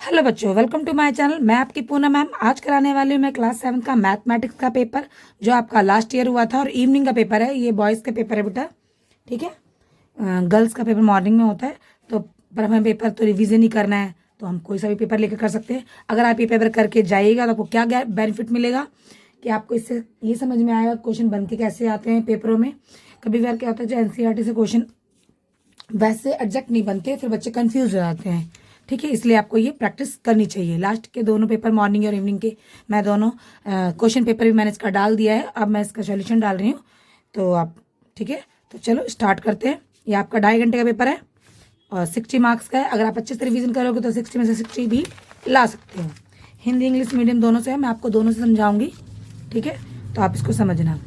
Hello बच्चों, welcome to my channel. मैं आपकी पूनम मैम। आज कराने वाली हूँ मैं क्लास 7 का मैथमेटिक्स का पेपर, जो आपका लास्ट ईयर हुआ था और इवनिंग का पेपर है। ये बॉयज़ का पेपर है बेटा, ठीक है। गर्ल्स का पेपर मॉर्निंग में होता है। तो पर हमें पेपर तो रिवीजन ही करना है, तो हम कोई सा भी पेपर लेकर कर सकते हैं। अगर आप ये पेपर करके जाइएगा तो आपको क्या बेनिफिट मिलेगा कि आपको इससे ये समझ में आएगा क्वेश्चन बन के कैसे आते हैं पेपरों में। कभी बार क्या होता है, जो एनसीईआरटी से क्वेश्चन वैसे एग्जैक्ट नहीं बनते, फिर बच्चे कंफ्यूज हो जाते हैं, ठीक है। इसलिए आपको ये प्रैक्टिस करनी चाहिए। लास्ट के दोनों पेपर, मॉर्निंग और इवनिंग के, मैं दोनों क्वेश्चन पेपर भी मैंने इसका डाल दिया है। अब मैं इसका सॉल्यूशन डाल रही हूँ, तो आप ठीक है। तो चलो स्टार्ट करते हैं। ये आपका 2.5 घंटे का पेपर है और 60 मार्क्स का है। अगर आप अच्छे से रिविजन करोगे तो 60 में से 60 भी ला सकते हो। हिंदी इंग्लिश मीडियम दोनों से है, मैं आपको दोनों से समझाऊंगी, ठीक है। तो आप इसको समझना।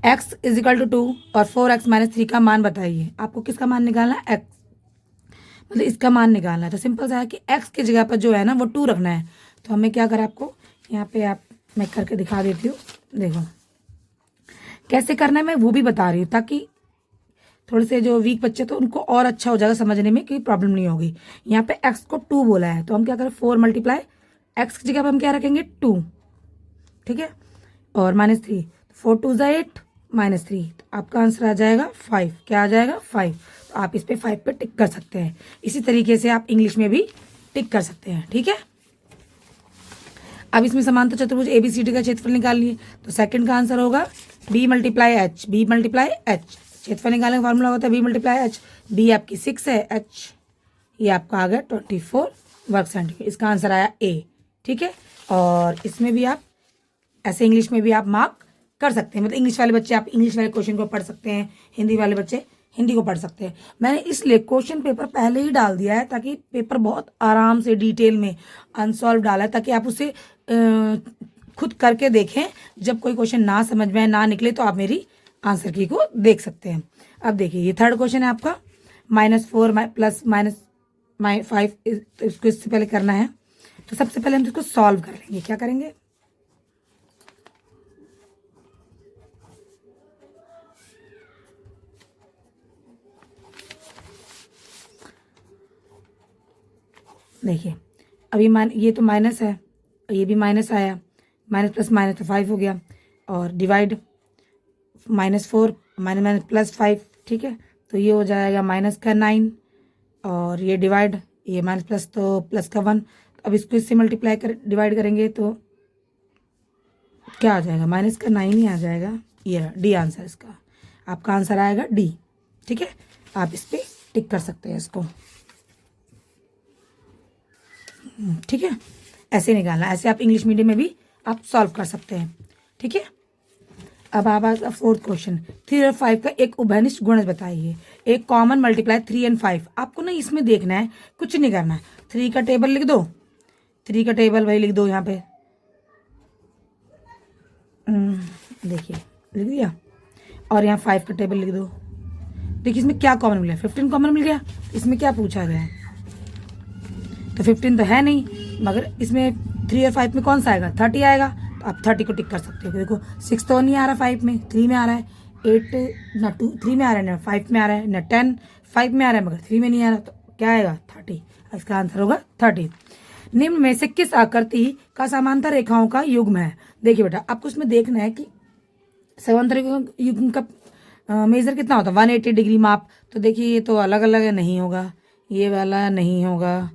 x इज इक्वल टू 2 और 4x माइनस 3 का मान बताइए। आपको किसका मान निकालना है? x, मतलब इसका मान निकालना है। तो सिंपल सा है कि x की जगह पर जो है ना वो 2 रखना है। तो हमें क्या करा, आपको यहाँ पे आप मैं करके दिखा देती हूँ। देखो कैसे करना है, मैं वो भी बता रही हूँ, ताकि थोड़े से जो वीक बच्चे तो उनको और अच्छा हो जाएगा समझने में, कोई प्रॉब्लम नहीं होगी। यहाँ पे x को 2 बोला है, तो हम क्या करें, 4 मल्टीप्लाई x की जगह पर हम क्या रखेंगे, 2, ठीक है। और माइनस 3, 4 2 ज़ा 8 माइनस 3, तो आपका आंसर आ जाएगा 5। क्या आ जाएगा? 5। तो आप इस पे 5 पे टिक कर सकते हैं। इसी तरीके से आप इंग्लिश में भी टिक कर सकते हैं, ठीक है। अब इसमें समांतर चतुर्भुज ABCD का क्षेत्रफल निकालिए। तो सेकंड का आंसर होगा B multiply H, B multiply H। क्षेत्रफल निकालने का फॉर्मूला होता है B मल्टीप्लाई H। B आपकी 6 है, H ये आपका आ गया 24 वर्ग सेंटीमीटर। इसका आंसर आया A, ठीक है। और इसमें भी आप ऐसे इंग्लिश में भी आप मार्क कर सकते हैं। मतलब इंग्लिश वाले बच्चे आप इंग्लिश वाले क्वेश्चन को पढ़ सकते हैं, हिंदी वाले बच्चे हिंदी को पढ़ सकते हैं। मैंने इसलिए क्वेश्चन पेपर पहले ही डाल दिया है, ताकि पेपर बहुत आराम से डिटेल में अनसॉल्व डाला है, ताकि आप उसे खुद करके देखें। जब कोई क्वेश्चन ना समझ में ना निकले तो आप मेरी आंसर की को देख सकते हैं। अब देखिए, ये थर्ड क्वेश्चन है आपका, -4 प्लस -5। इसको इससे पहले करना है, तो सबसे पहले हम इसको सॉल्व कर लेंगे। क्या करेंगे, देखिए अभी ये तो माइनस है, ये भी माइनस आया, माइनस प्लस माइनस तो 5 हो गया। और डिवाइड -4 माइनस माइनस प्लस 5, ठीक है। तो ये हो जाएगा माइनस का 9, और ये डिवाइड, ये माइनस प्लस तो प्लस का 1। अब इसको इससे मल्टीप्लाई कर डिवाइड करेंगे तो क्या आ जाएगा, माइनस का 9 ही आ जाएगा। ये डी आंसर इसका, आपका आंसर आएगा डी, ठीक है। आप इस पर टिक कर सकते हैं इसको, ठीक है। ऐसे निकालना, ऐसे आप इंग्लिश मीडियम में भी आप सॉल्व कर सकते हैं, ठीक है। अब आप फोर्थ क्वेश्चन, 3 और 5 का एक उभयनिष्ठ गुणज बताइए। एक कॉमन मल्टीप्लाई 3 और 5। आपको ना इसमें देखना है, कुछ नहीं करना है। 3 का टेबल लिख दो, 3 का टेबल वही लिख दो यहाँ पे, देखिए लिख दिया। और यहाँ 5 का टेबल लिख दो। देखिए इसमें क्या कॉमन मिल गया, 15 कॉमन मिल गया। इसमें क्या पूछा गया है, तो 15 तो है नहीं, मगर इसमें 3 और 5 में कौन सा आएगा, 30 आएगा। तो आप 30 को टिक कर सकते हो। देखो 6 तो नहीं आ रहा 5 में, 3 में आ रहा है। 8 ना 3 में आ रहा है, ना 5 में आ रहा है, ना 10 5 में आ रहा है, मगर 3 में नहीं आ रहा। तो क्या आएगा, 30। इसका आंसर होगा 30। निम्न में से किस आकृति का समांतर रेखाओं का युग्म है? देखिए बेटा, आपको उसमें देखना है कि समांतर युग्म का मेजर कितना होता है, 180 डिग्री माप। तो देखिए ये तो अलग अलग नहीं होगा, ये वाला नहीं होगा,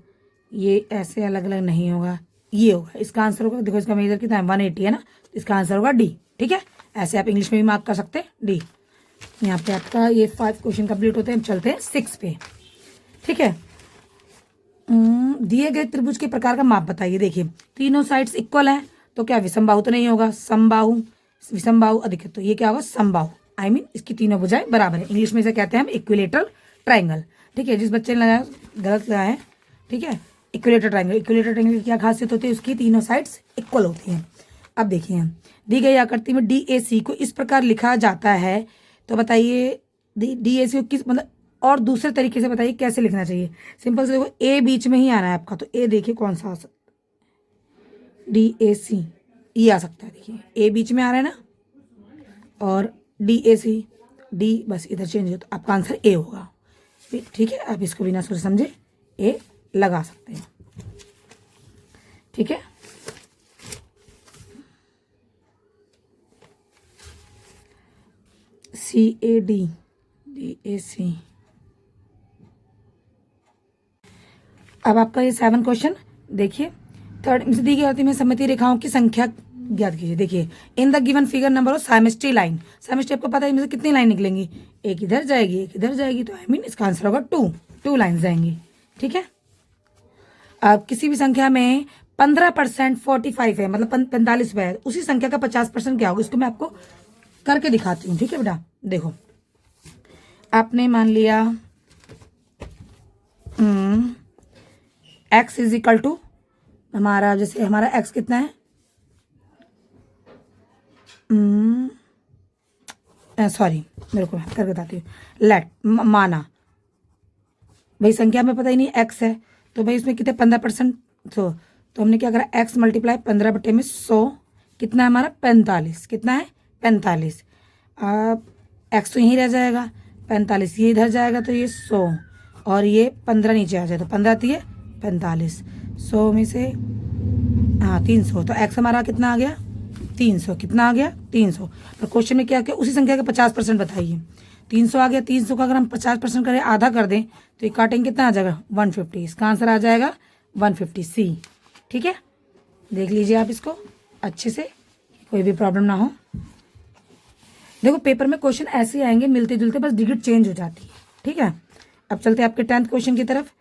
ये ऐसे अलग अलग नहीं होगा, ये होगा। इसका आंसर होगा, देखो इसका मेजर कितना है, 180 है ना, तो इसका आंसर होगा डी, ठीक है। ऐसे आप इंग्लिश में भी मार्क कर सकते हैं, डी। यहाँ पे आपका ये 5 क्वेश्चन कंप्लीट होते हैं। हम चलते हैं 6 पे, ठीक है। दिए गए त्रिभुज के प्रकार का माप बताइए। देखिए तीनों साइड्स इक्वल हैं, तो क्या विषमबाहु तो नहीं होगा, समबाहु। विषमबाहु अधिक है, तो ये क्या होगा, समबाहु। आई मीन इसकी तीनों भुजाएं बराबर है। इंग्लिश में इसे कहते हैं हम इक्विलेटरल ट्राइंगल, ठीक है। जिस बच्चे ने लगाया गलत लगाया है, ठीक है। इक्विलेटर ट्राइंगल, इक्विलेटर ट्राइंगल की क्या खासियत होती है, उसकी तीनों साइड्स इक्वल होती हैं। अब देखिए, दी गई आकृति में DAC को इस प्रकार लिखा जाता है, तो बताइए DAC को किस, मतलब और दूसरे तरीके से बताइए कैसे लिखना चाहिए। सिंपल से देखो, ए बीच में ही आना है आपका, तो ए देखिए कौन सा आ सकता है, DAC ये आ सकता है। देखिए ए बीच में आ रहा है ना, और DAC, डी बस इधर चेंज हो, तो आपका आंसर ए होगा, ठीक है। आप इसको बिना सोचे समझे ए लगा सकते हैं। ठीक है। CAD, DAC। अब आपका ये 7 क्वेश्चन देखिए। थर्ड में दी गई आती में सममितीय रेखाओं की संख्या ज्ञात कीजिए। देखिए, in the given figure number of symmetry line. Symmetry आपको पता है इनमें से कितनी लाइन निकलेंगी, एक इधर जाएगी एक इधर जाएगी, तो आई मीन इसका आंसर होगा 2 लाइन जाएंगी। ठीक है। अब किसी भी संख्या में 15% 45 है, मतलब 45 है, उसी संख्या का 50% क्या होगा, इसको मैं आपको करके दिखाती हूँ। ठीक है बेटा, देखो आपने मान लिया x इज इक्वल टू हमारा, जैसे हमारा x कितना है, सॉरी मेरे को करके बताती हूँ। लेट माना भाई संख्या में पता ही नहीं x है, तो भाई उसमें कितने 15%, तो हमने क्या करा, x मल्टीप्लाई 15/100 कितना है हमारा 45, कितना है 45। अब x तो यहीं रह जाएगा, 45 ये इधर जाएगा तो ये 100 और ये 15 नीचे आ जाए, तो 15 थी 45, 100 में से हाँ 300, तो x हमारा कितना आ गया 300, कितना आ गया 300। तो क्वेश्चन में क्या क्या उसी संख्या का 50% बताइए। 300 आ गया, 300 का अगर हम 50% करें, आधा कर दें, तो ये काटेंगे कितना आ जाएगा 150, इसका आंसर आ जाएगा 150 C। ठीक है, देख लीजिए आप इसको अच्छे से, कोई भी प्रॉब्लम ना हो। देखो पेपर में क्वेश्चन ऐसे आएंगे मिलते जुलते, बस डिजिट चेंज हो जाती है। ठीक है, अब चलते हैं आपके 10th क्वेश्चन की तरफ।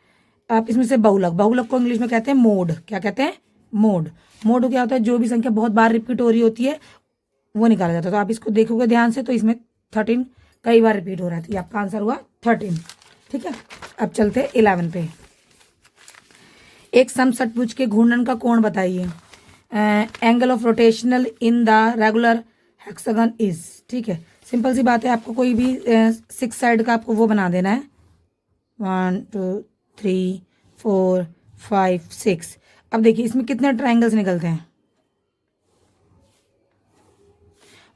आप इसमें से बहुलक, बहुलक को इंग्लिश में कहते हैं मोड। क्या कहते हैं, मोड। मोड क्या होता है, जो भी संख्या बहुत बार रिपीट हो रही होती है वो निकाला जाता है। तो आप इसको देखोगे ध्यान से, तो इसमें 13 कई बार रिपीट हो रहा है, तो आपका आंसर हुआ 13। ठीक है, अब चलते हैं 11 पे। एक समषटभुज के घूर्णन का कोण बताइए। Angle of rotational in the regular hexagon is. ठीक है, सिंपल सी बात है, आपको कोई भी 6 साइड का आपको वो बना देना है, 1 2 3 4 5 6। अब देखिए इसमें कितने ट्राइंगल्स निकलते हैं,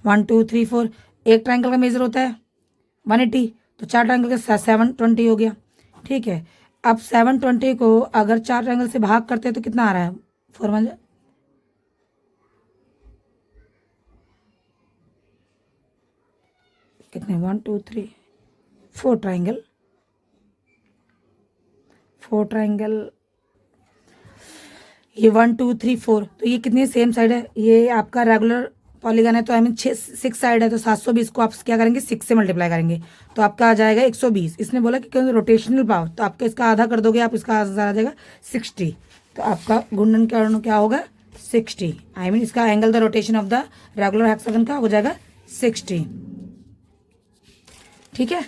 1 2 3 4। एक ट्राइंगल का मेजर होता है 180, तो 4 ट्राइंगल का 720 हो गया। ठीक है, अब 720 को अगर 4 ट्राइंगल से भाग करते हैं तो कितना आ रहा है, 4 1 कितने 1 2 3 4 ट्राइंगल, 4 ट्राइंगल, ये 1 2 3 4, तो ये कितनी सेम साइड है, ये आपका रेगुलर पॉलीगन है, तो आई मीन 6 साइड है, तो 720 को आप क्या करेंगे 6 से मल्टीप्लाई करेंगे, तो आपका आ जाएगा 120। इसने बोला कि रोटेशनल पावर, तो आपका इसका आधा कर दोगे आप, इसका आंसर आ जाएगा 60। तो आपका घूर्णन क्या होगा 60, आई मीन इसका angle the rotation of the regular hexagon का हो जाएगा 60। ठीक है,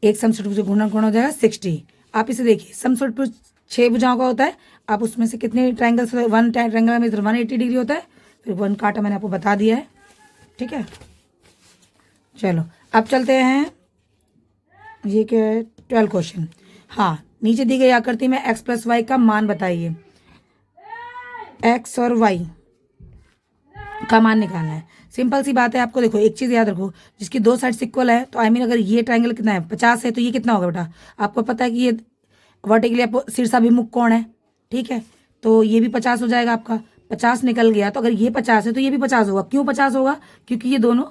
एक समषटभुज घूर्णन कोण हो जाएगा 60। आप इसे देखिए, समषटभुज 6 भुजाओं का होता है, आप उसमें से कितने ट्राइंगल्स, 1 ट्राइंगल में 180 डिग्री होता है, फिर 1 काटा मैंने आपको बता दिया है। ठीक है, चलो अब चलते हैं, ये क्या है 12 क्वेश्चन। हाँ, नीचे दी गई आकृति में x + y का मान बताइए। x और y का मान निकालना है, सिंपल सी बात है। आपको देखो एक चीज़ याद रखो, जिसकी 2 साइड्स इक्वल है, तो आई मीन अगर ये ट्राइंगल कितना है 50 है, तो ये कितना होगा बेटा, आपको पता है कि ये वर्टिकली शीर्षाभिमुख कोण है। ठीक है, तो ये भी 50 हो जाएगा, आपका 50 निकल गया। तो अगर ये 50 है तो ये भी 50 होगा। क्यों 50 होगा, क्योंकि ये दोनों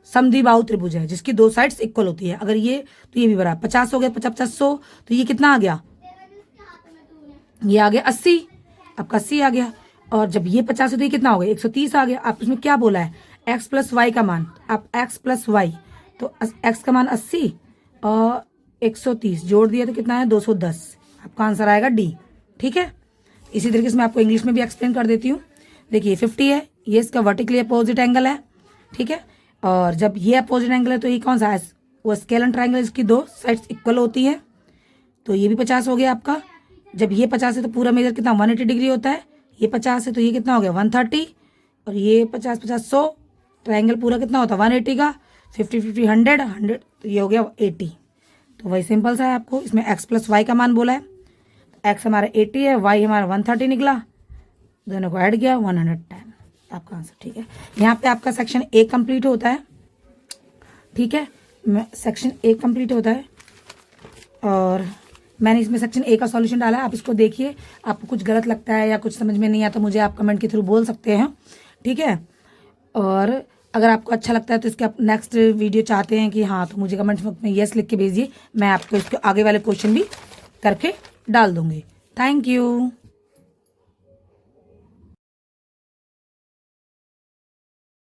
समद्विबाहु त्रिभुज है जिसकी 2 साइड्स इक्वल होती है। अगर ये तो ये भी बराबर 50 हो गया, 50 100, तो ये कितना आ गया, ये आ गया 80, आपका 80 आ गया। और जब ये 50 है तो ये कितना हो गया 130 आ गया। आप इसमें क्या बोला है, x + y का मान, आप x + y, तो x का मान 80 और 130 जोड़ दिया तो कितना है 210, आपका आंसर आएगा D। ठीक है, इसी तरीके से मैं आपको इंग्लिश में भी एक्सप्लेन कर देती हूँ। देखिए 50 है, ये इसका वर्टिकली अपोजिट एंगल है। ठीक है, और जब ये अपोजिट एंगल है तो ये कौन सा है, वो स्केलन ट्राइंगल, इसकी 2 साइड्स इक्वल होती है, तो ये भी 50 हो गया आपका। जब ये 50 है तो पूरा मेजर कितना 180 डिग्री होता है, ये 50 है तो ये कितना हो गया 130, और ये 50 50 100, ट्राइंगल पूरा कितना होता है 180 का, 50 50 100 100, तो ये हो गया 80। तो वही सिंपल सा है, आपको इसमें x + y का मान बोला है, x हमारा 80 है, y हमारा 130 निकला, दोनों को ऐड किया 110, आपका आंसर। ठीक है, यहाँ पे आपका सेक्शन A कंप्लीट होता है। ठीक है, सेक्शन A कंप्लीट होता है, और मैंने इसमें सेक्शन ए का सॉल्यूशन डाला है, आप इसको देखिए। आपको कुछ गलत लगता है या कुछ समझ में नहीं आता तो मुझे आप कमेंट के थ्रू बोल सकते हैं, ठीक है। और अगर आपको अच्छा लगता है तो इसके आप नेक्स्ट वीडियो चाहते हैं कि हाँ, तो मुझे कमेंट में यस लिख के भेजिए, मैं आपको इसके आगे वाले क्वेश्चन भी करके डाल दूँगी। Thank you.